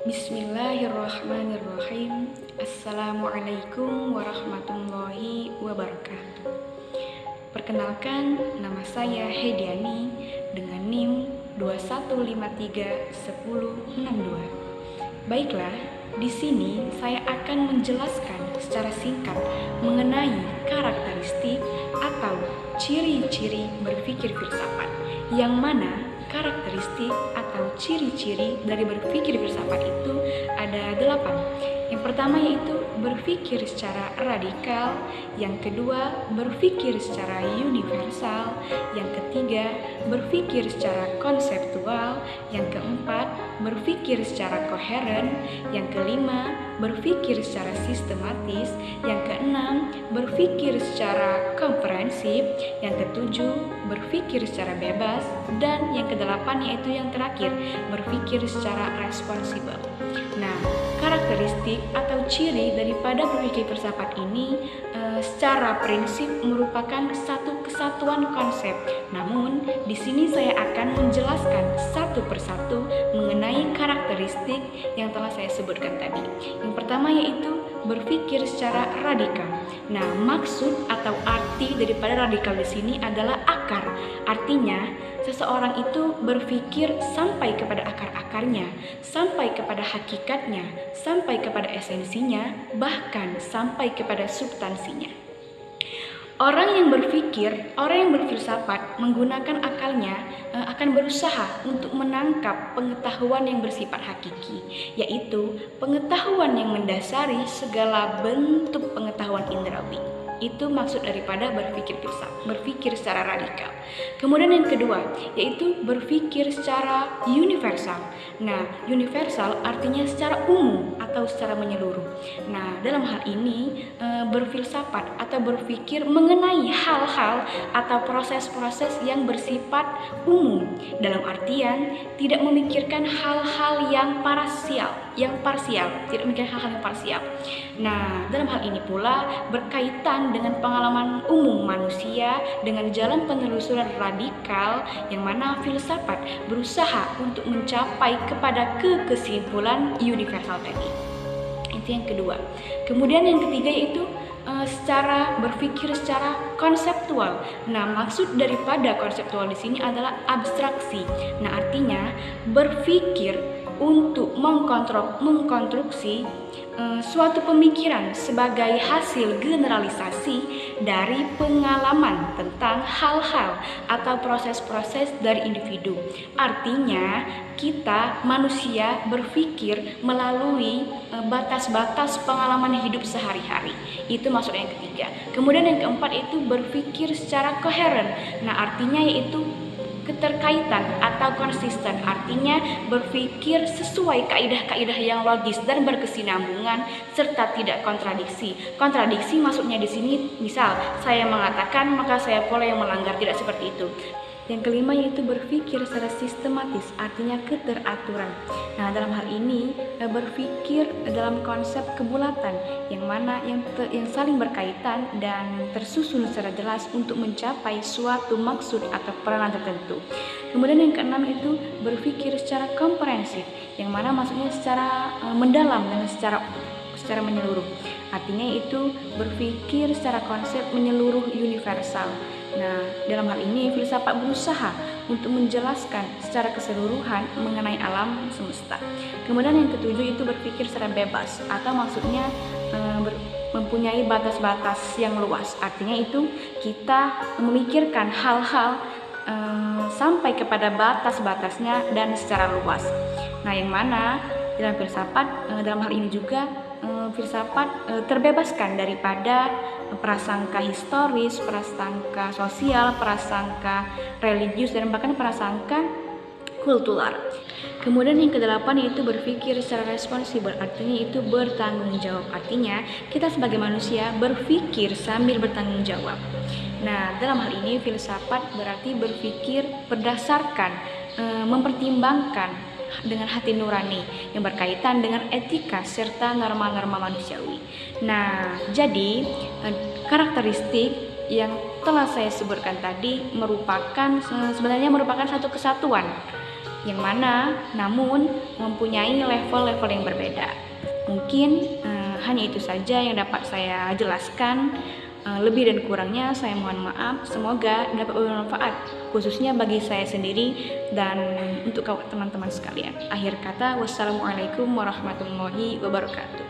Bismillahirrahmanirrahim. Assalamualaikum warahmatullahi wabarakatuh. Perkenalkan, nama saya Hediani dengan NIM 21531062. Baiklah, di sini saya akan menjelaskan secara singkat mengenai karakteristik atau ciri-ciri berpikir filsafat, yang mana karakteristik atau ciri-ciri dari berpikir filsafat itu ada 8. Yang pertama yaitu berpikir secara radikal, yang kedua berpikir secara universal, yang ketiga berpikir secara konseptual, yang keempat berpikir secara koheren, yang kelima berpikir secara sistematis, yang keenam berpikir secara komprehensif, yang ketujuh berpikir secara bebas, dan yang kedelapan yaitu yang terakhir berpikir secara responsibel. Nah, karakteristik atau ciri daripada berpikir filsafat ini secara prinsip merupakan satu kesatuan konsep. Namun, di sini saya akan menjelaskan satu persatu mengenai karakteristik yang telah saya sebutkan tadi. Yang pertama yaitu berpikir secara radikal. Nah, maksud atau arti daripada radikal di sini adalah akar. Artinya, seseorang itu berpikir sampai kepada akar-akarnya, sampai kepada hakikatnya, sampai kepada esensinya, bahkan sampai kepada substansinya. Orang yang berpikir, orang yang berfilsafat menggunakan akalnya akan berusaha untuk menangkap pengetahuan yang bersifat hakiki, yaitu pengetahuan yang mendasari segala bentuk pengetahuan indrawi. Itu maksud daripada berpikir filsafat, berpikir secara radikal. Kemudian yang kedua, yaitu berpikir secara universal. Nah, universal artinya secara umum atau secara menyeluruh. Nah, dalam hal ini berfilsafat atau berpikir mengenai hal-hal atau proses-proses yang bersifat umum. Dalam artian tidak memikirkan hal-hal yang parsial, tidak memikirkan hal-hal yang parsial. Nah, dalam hal ini pula berkaitan dengan pengalaman umum manusia dengan jalan penelusuran radikal yang mana filsafat berusaha untuk mencapai kepada kesimpulan universal tadi. Itu yang kedua. Kemudian yang ketiga yaitu berpikir secara konseptual. Nah, maksud daripada konseptual di sini adalah abstraksi. Nah, artinya berpikir untuk mengkonstruksi suatu pemikiran sebagai hasil generalisasi dari pengalaman tentang hal-hal atau proses-proses dari individu. Artinya, kita manusia berpikir melalui batas-batas pengalaman hidup sehari-hari. Itu maksud yang ketiga. Kemudian yang keempat itu berpikir secara koheren. Nah, artinya yaitu keterkaitan atau konsisten, artinya berpikir sesuai kaidah-kaidah yang logis dan berkesinambungan serta tidak kontradiksi. Kontradiksi maksudnya di sini misal saya mengatakan maka saya pula yang melanggar, tidak seperti itu. Yang kelima yaitu berpikir secara sistematis, artinya keteraturan. Nah, dalam hal ini berpikir dalam konsep kebulatan yang mana yang saling berkaitan dan tersusun secara jelas untuk mencapai suatu maksud atau peranan tertentu. Kemudian yang keenam itu berpikir secara komprehensif, yang mana maksudnya secara mendalam dan secara menyeluruh. Artinya itu berpikir secara konsep menyeluruh universal. Nah, dalam hal ini filsafat berusaha untuk menjelaskan secara keseluruhan mengenai alam semesta. Kemudian yang ketujuh itu berpikir secara bebas atau maksudnya mempunyai batas-batas yang luas. Artinya itu kita memikirkan hal-hal sampai kepada batas-batasnya dan secara luas. Nah, yang mana dalam filsafat dalam hal ini juga filsafat terbebaskan daripada prasangka historis, prasangka sosial, prasangka religius, dan bahkan prasangka kultural. Kemudian yang kedelapan yaitu berpikir secara responsibel, artinya itu bertanggung jawab. Artinya kita sebagai manusia berpikir sambil bertanggung jawab. Nah, dalam hal ini filsafat berarti berpikir berdasarkan mempertimbangkan dengan hati nurani yang berkaitan dengan etika serta norma-norma manusiawi. Nah, jadi karakteristik yang telah saya sebutkan tadi sebenarnya merupakan satu kesatuan yang mana namun mempunyai level-level yang berbeda. Mungkin hanya itu saja yang dapat saya jelaskan. Lebih dan kurangnya saya mohon maaf. Semoga dapat bermanfaat khususnya bagi saya sendiri dan untuk teman-teman sekalian. Akhir kata, wassalamualaikum warahmatullahi wabarakatuh.